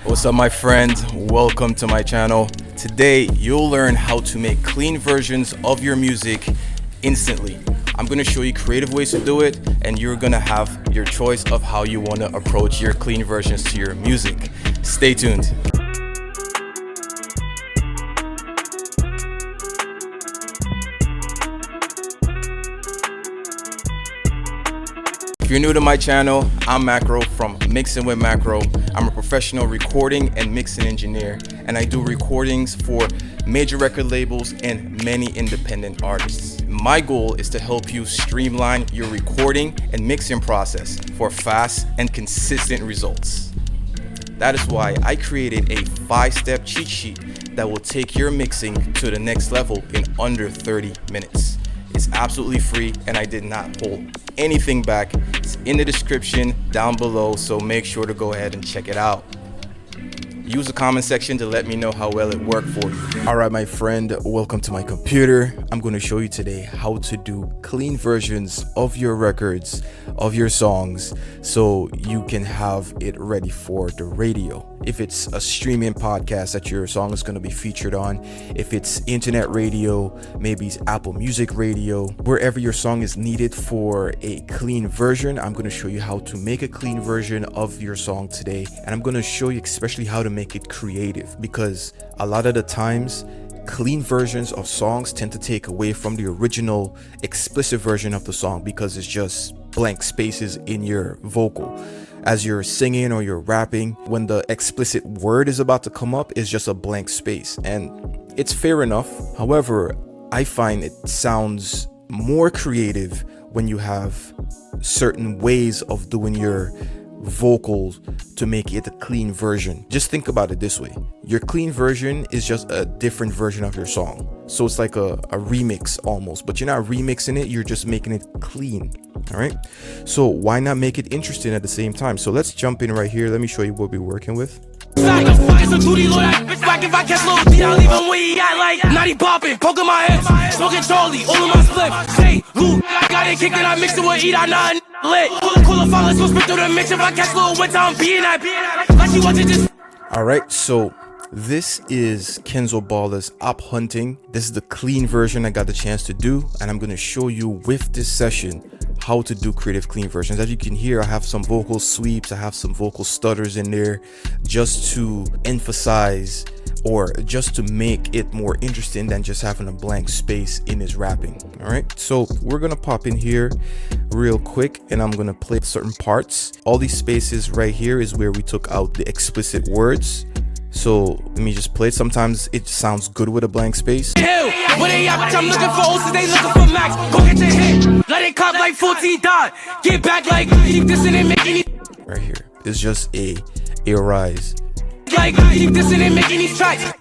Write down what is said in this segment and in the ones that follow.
What's up, my friend? Welcome to my channel. Today you'll learn how to make clean versions of your music instantly. I'm going to show you creative ways to do it, and you're going to have your choice of how you want to approach your clean versions to your music. Stay tuned. If you're new to my channel, I'm Macro from Mixing with Macro. I'm a professional recording and mixing engineer, and I do recordings for major record labels and many independent artists. My goal is to help you streamline your recording and mixing process for fast and consistent results. That is why I created a 5-step cheat sheet that will take your mixing to the next level in under 30 minutes. It's absolutely free, and I did not hold anything back. It's in the description down below, so make sure to go ahead and check it out. Use the comment section to let me know how well it worked for you. All right, my friend, welcome to my computer. I'm going to show you today how to do clean versions of your records, of your songs, so you can have it ready for the radio. If it's a streaming podcast that your song is going to be featured on, if it's internet radio, maybe it's Apple Music radio, wherever your song is needed for a clean version, I'm going to show you how to make a clean version of your song today. And I'm going to show you especially how to make it creative, because a lot of the times clean versions of songs tend to take away from the original explicit version of the song because it's just blank spaces in your vocal. As you're singing or you're rapping, when the explicit word is about to come up, it's just a blank space, and it's fair enough. However, I find it sounds more creative when you have certain ways of doing your vocals to make it a clean version. Just think about it this way: your clean version is just a different version of your song, so it's like a remix almost, but you're not remixing it, you're just making it clean. All right, so why not make it interesting at the same time? So let's jump in right here. Let me show you what we're working with. All right, so this is Kenzo Balla's Op Hunting. This is the clean version I got the chance to do, and I'm going to show you with this session how to do creative clean versions. As you can hear, I have some vocal sweeps, I have some vocal stutters in there just to emphasize or just to make it more interesting than just having a blank space in his rapping. All right, so we're gonna pop in here real quick and I'm gonna play certain parts. All these spaces right here is where we took out the explicit words. So let me just play it. Sometimes it sounds good with a blank space. I'm looking for O's, they looking for Max. Go get your hit. Let it cop like 14 dot. Get back like keep this and make any. Right here. It's just a rise. Like keep this and make any strikes.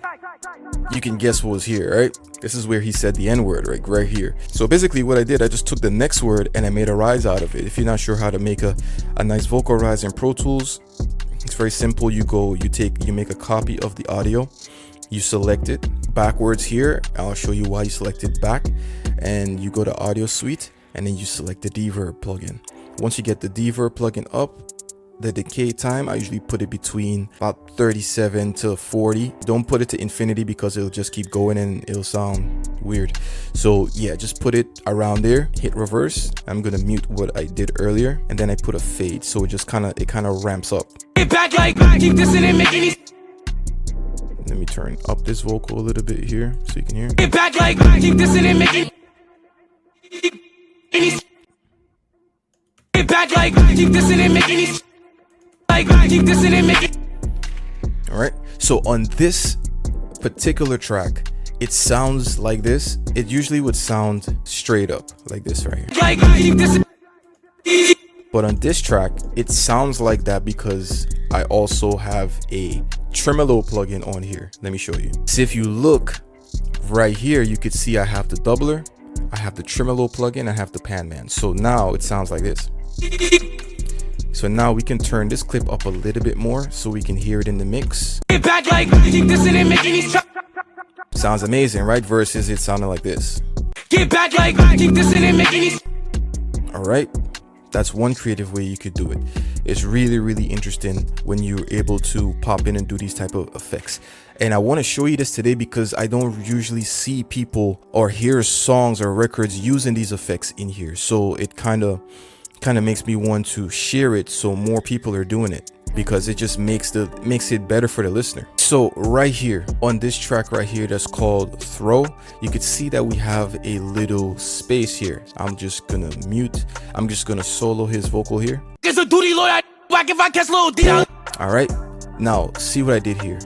You can guess what was here, right? This is where he said the N-word, right here. So basically what I did, I just took the next word and I made a rise out of it. If you're not sure how to make a nice vocal rise in Pro Tools, it's very simple. You make a copy of the audio, you select it backwards here. I'll show you why you select it back, and you go to Audio Suite and then you select the Deverb plugin. Once you get the Deverb plugin up, the decay time, I usually put it between about 37 to 40. Don't put it to infinity because it'll just keep going and it'll sound weird. So yeah, just put it around there, hit reverse. I'm gonna mute what I did earlier, and then I put a fade, so it just kind of ramps up. Back like keep this in and make any. Let me turn up this vocal a little bit here so you can hear. Get back like keep this in and make any. Get back like keep this in and make any. Like keep this in and make it. All right, so on this particular track, it sounds like this. It usually would sound straight up like this right here. Like keep this in. But on this track, it sounds like that because I also have a tremolo plugin on here. Let me show you. So if you look right here, you could see I have the doubler, I have the tremolo plugin, I have the pan man. So now it sounds like this. So now we can turn this clip up a little bit more so we can hear it in the mix. Sounds amazing, right? Versus it sounded like this. All right. That's one creative way you could do it. It's really, really interesting when you're able to pop in and do these type of effects. And I want to show you this today because I don't usually see people or hear songs or records using these effects in here. So it kind of makes me want to share it so more people are doing it, because it just makes it better for the listener. So right here on this track right here that's called Throw, you could see that we have a little space here. I'm just gonna mute. I'm just gonna solo his vocal here. All right, now see what I did here.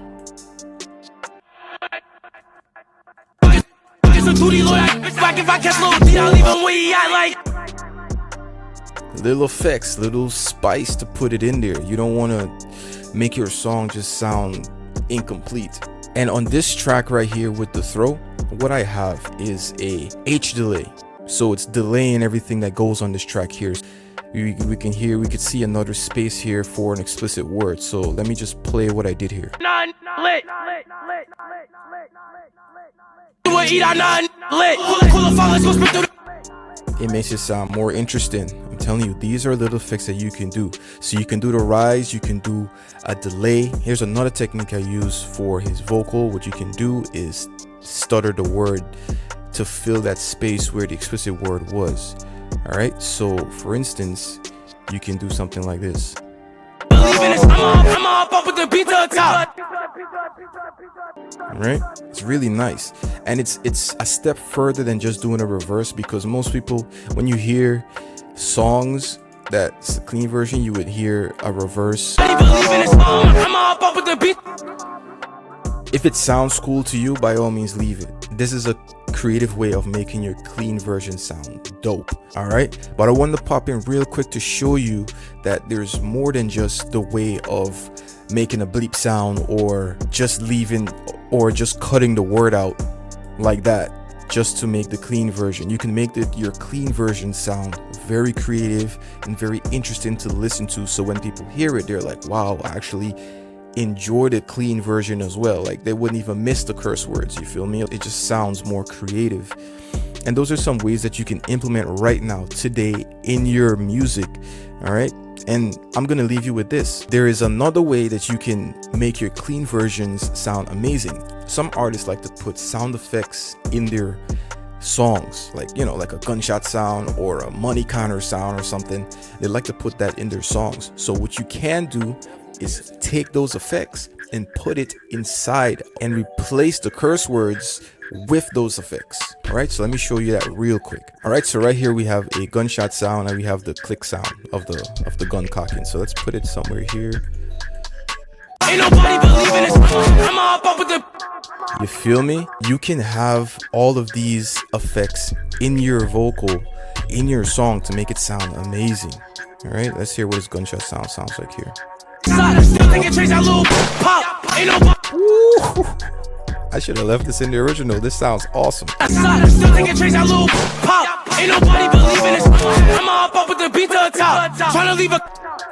Little effects, little spice to put it in there. You don't want to make your song just sound incomplete. And on this track right here with the throw, what I have is a H delay. So it's delaying everything that goes on this track here. We could see another space here for an explicit word. So let me just play what I did here. It makes it sound more interesting. I'm telling you, these are little effects that you can do. So you can do the rise, you can do a delay. Here's another technique I use for his vocal. What you can do is stutter the word to fill that space where the explicit word was. All right, so for instance, you can do something like this. Right, it's really nice, and it's a step further than just doing a reverse, because most people, when you hear songs that's a clean version, you would hear a reverse. If it sounds cool to you, by all means leave it. This is a creative way of making your clean version sound dope. All right, but I wanted to pop in real quick to show you that there's more than just the way of making a bleep sound, or just leaving, or just cutting the word out like that just to make the clean version. You can make your clean version sound very creative and very interesting to listen to, so when people hear it, they're like, wow, I actually enjoy the clean version as well. Like, they wouldn't even miss the curse words, you feel me? It just sounds more creative. And those are some ways that you can implement right now today in your music. All right, and I'm gonna leave you with this. There is another way that you can make your clean versions sound amazing. Some artists like to put sound effects in their songs, like, you know, like a gunshot sound or a money counter sound or something. They like to put that in their songs. So what you can do is take those effects and put it inside and replace the curse words with those effects. All right, so let me show you that real quick. All right, so right here we have a gunshot sound and we have the click sound of the gun cocking. So let's put it somewhere here. Ain't nobody believing this. I'm up with the... You feel me? You can have all of these effects in your vocal, in your song, to make it sound amazing. All right, let's hear what his gunshot sound sounds like here. Ooh. I should have left this in the original. This sounds awesome.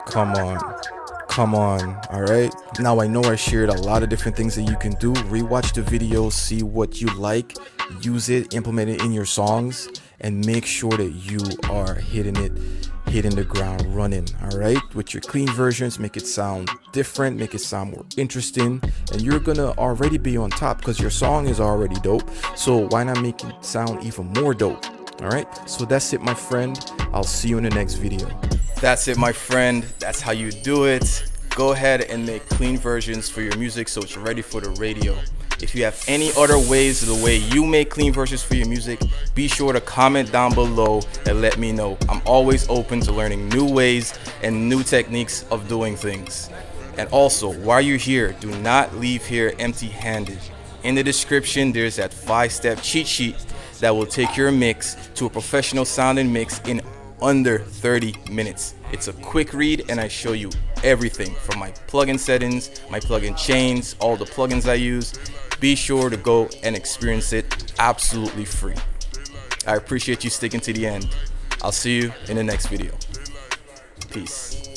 Come on. All right, now I know I shared a lot of different things that you can do. Rewatch the video, see what you like, use it, implement it in your songs, and make sure that you are hitting the ground running. All right, with your clean versions, make it sound different, make it sound more interesting, and you're gonna already be on top because your song is already dope. So why not make it sound even more dope? All right, so that's it, my friend. I'll see you in the next video. That's it, my friend. That's how you do it. Go ahead and make clean versions for your music so it's ready for the radio. If you have any other ways of the way you make clean versions for your music, be sure to comment down below and let me know. I'm always open to learning new ways and new techniques of doing things. And also, while you're here, do not leave here empty-handed. In the description, there's that 5-step cheat sheet that will take your mix to a professional sounding mix in under 30 minutes. It's a quick read and I show you everything from my plugin settings, my plugin chains, all the plugins I use. Be sure to go and experience it absolutely free. I appreciate you sticking to the end. I'll see you in the next video. Peace.